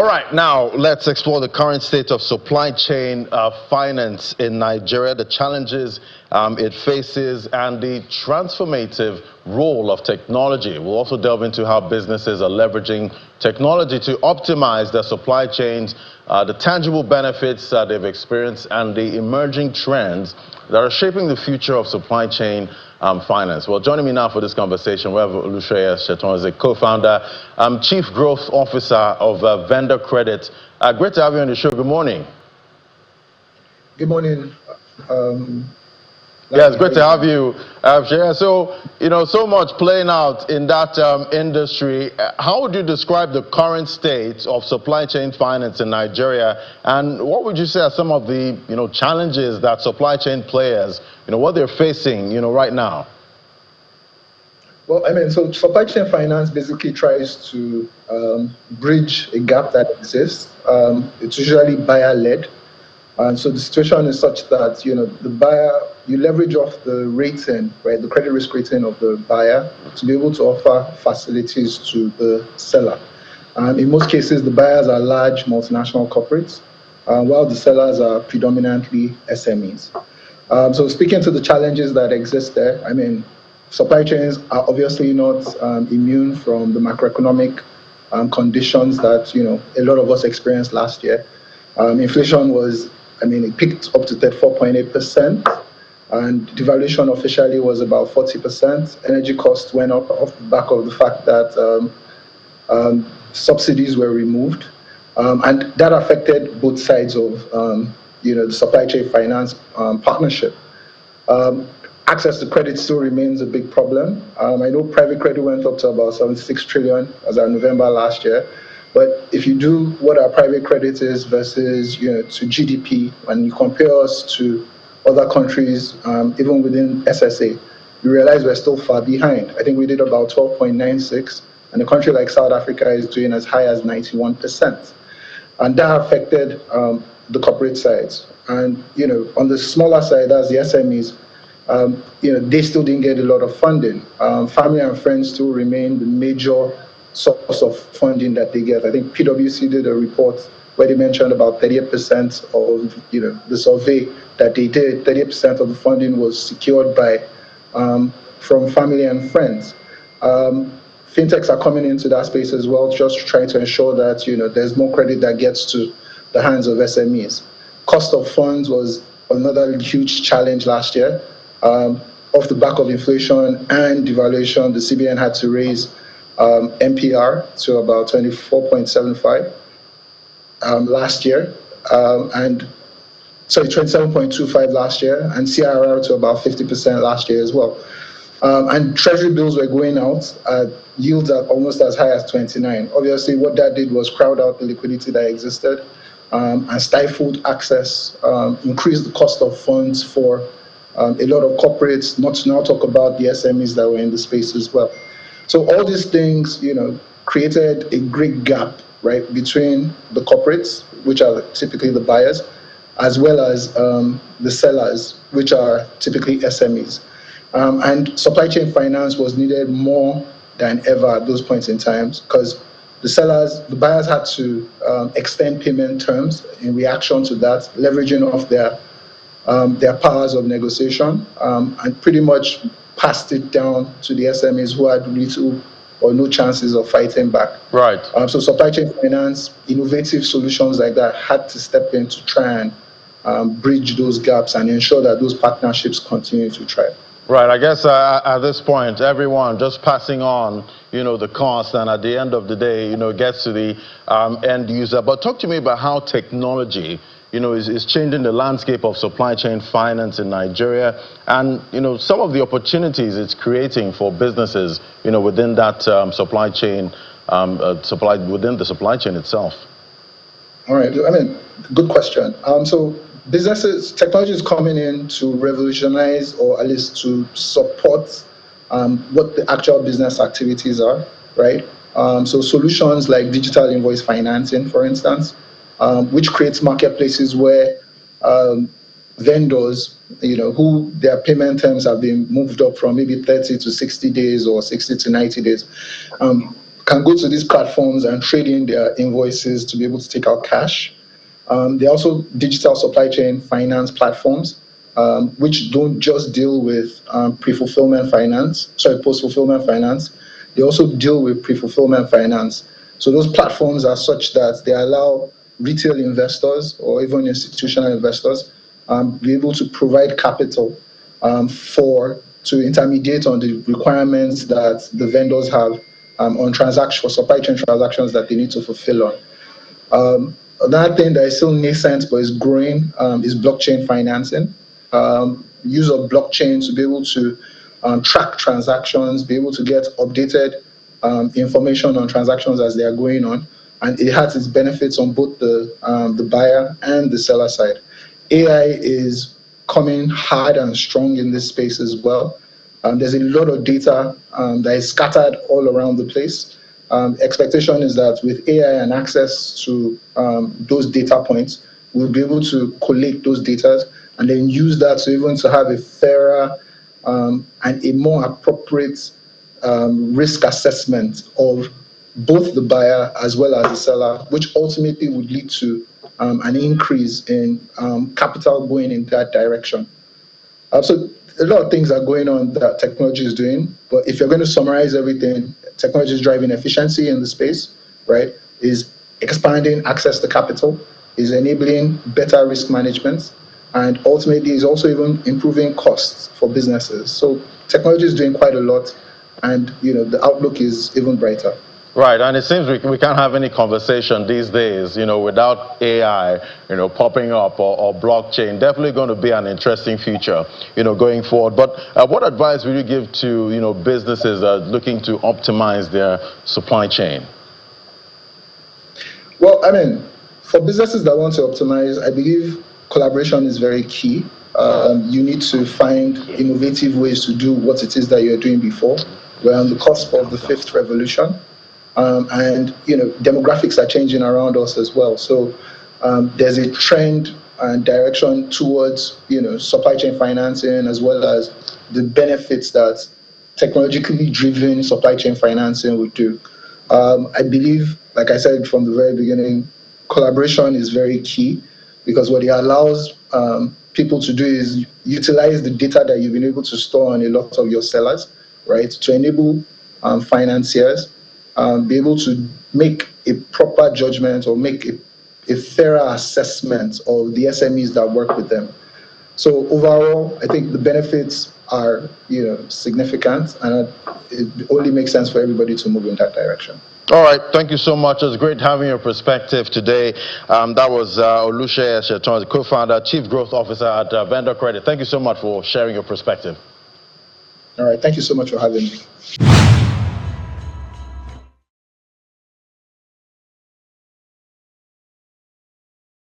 All right, now let's explore the current state of supply chain finance in Nigeria, the challenges it faces, and the transformative role of technology. We'll also delve into how businesses are leveraging technology to optimize their supply chains, the tangible benefits that they've experienced, and the emerging trends that are shaping the future of supply chain finance. Well, joining me now for this conversation, we have Oluseyi Sheton, is a co-founder, Chief Growth Officer of Vendor Credit. Great to have you on the show. Good morning. Good morning. Yeah, it's great to have you. So, so much playing out in that industry. How would you describe the current state of supply chain finance in Nigeria? And what would you say are some of the, challenges that supply chain players, what they're facing, right now? Well, so supply chain finance basically tries to bridge a gap that exists. It's usually buyer-led. And so the situation is such that, the buyer, you leverage off the rating, right, the credit risk rating of the buyer to be able to offer facilities to the seller. In most cases, the buyers are large multinational corporates, while the sellers are predominantly SMEs. So speaking to the challenges that exist there, supply chains are obviously not immune from the macroeconomic conditions that, a lot of us experienced last year. Inflation was, it peaked up to 34.8%, and devaluation officially was about 40%. Energy costs went up off the back of the fact that subsidies were removed, and that affected both sides of the supply chain finance partnership. Access to credit still remains a big problem. I know private credit went up to about 76 trillion as of November last year. But if you do what our private credit is versus to GDP, and you compare us to other countries, even within SSA, you realize we're still far behind. I think we did about 12.96, and a country like South Africa is doing as high as 91%. And that affected the corporate sides. And on the smaller side, that's the SMEs. They still didn't get a lot of funding. Family and friends still remain the major source of funding that they get. I think PwC did a report where they mentioned about 38% of the survey that they did. 38% of the funding was secured by from family and friends. Fintechs are coming into that space as well, just trying to ensure that there's more credit that gets to the hands of SMEs. Cost of funds was another huge challenge last year. Off the back of inflation and devaluation, the CBN had to raise MPR to about 24.75 last year, and 27.25 last year, and CRR to about 50% last year as well. And treasury bills were going out at yields at almost as high as 29. Obviously, what that did was crowd out the liquidity that existed and stifled access, increased the cost of funds for a lot of corporates, not to now talk about the SMEs that were in the space as well. So all these things, created a great gap, right, between the corporates, which are typically the buyers, as well as the sellers, which are typically SMEs. And supply chain finance was needed more than ever at those points in time, because the buyers had to extend payment terms in reaction to that, leveraging off their powers of negotiation, and pretty much passed it down to the SMEs who had little or no chances of fighting back. Right. So supply chain finance, innovative solutions like that had to step in to try and bridge those gaps and ensure that those partnerships continue to thrive. Right. I guess at this point, everyone just passing on, the cost, and at the end of the day, gets to the end user. But talk to me about how technology is changing the landscape of supply chain finance in Nigeria, and some of the opportunities it's creating for businesses within that supply chain, within the supply chain itself. All right, good question. So technology is coming in to revolutionize, or at least to support what the actual business activities are, right? So solutions like digital invoice financing, for instance, which creates marketplaces where vendors, who their payment terms have been moved up from maybe 30 to 60 days or 60 to 90 days, can go to these platforms and trade in their invoices to be able to take out cash. There are also digital supply chain finance platforms, which don't just deal with post-fulfillment finance. They also deal with pre-fulfillment finance. So those platforms are such that they allow retail investors or even institutional investors be able to provide capital to intermediate on the requirements that the vendors have on for supply chain transactions that they need to fulfill on. Another thing that is still nascent but is growing is blockchain financing. Use of blockchain to be able to track transactions, be able to get updated information on transactions as they are going on, and it has its benefits on both the buyer and the seller side. AI is coming hard and strong in this space as well. There's a lot of data that is scattered all around the place. Expectation is that with AI and access to those data points, we'll be able to collect those data and then use that to have a fairer and a more appropriate risk assessment of both the buyer as well as the seller, which ultimately would lead to an increase in capital going in that direction. So a lot of things are going on that technology is doing, but if you're going to summarize everything, technology is driving efficiency in the space, right? Is expanding access to capital, is enabling better risk management, and ultimately is also even improving costs for businesses. So technology is doing quite a lot, and the outlook is even brighter. Right, and it seems we can't have any conversation these days, without AI, popping up or blockchain. Definitely going to be an interesting future, going forward. But what advice would you give to, businesses that are looking to optimize their supply chain? Well, for businesses that want to optimize, I believe collaboration is very key. You need to find innovative ways to do what it is that you're doing before. We're on the cusp of the fifth revolution. And demographics are changing around us as well. So there's a trend and direction towards supply chain financing, as well as the benefits that technologically driven supply chain financing would do. I believe, like I said from the very beginning, collaboration is very key, because what it allows people to do is utilize the data that you've been able to store on a lot of your sellers, right, to enable financiers be able to make a proper judgment or make a fairer assessment of the SMEs that work with them. So overall, I think the benefits are significant, and it only makes sense for everybody to move in that direction. All right, thank you so much. It was great having your perspective today. That was Oluseyi Esetan, the co-founder, Chief Growth Officer at Vendor Credit. Thank you so much for sharing your perspective. All right, thank you so much for having me.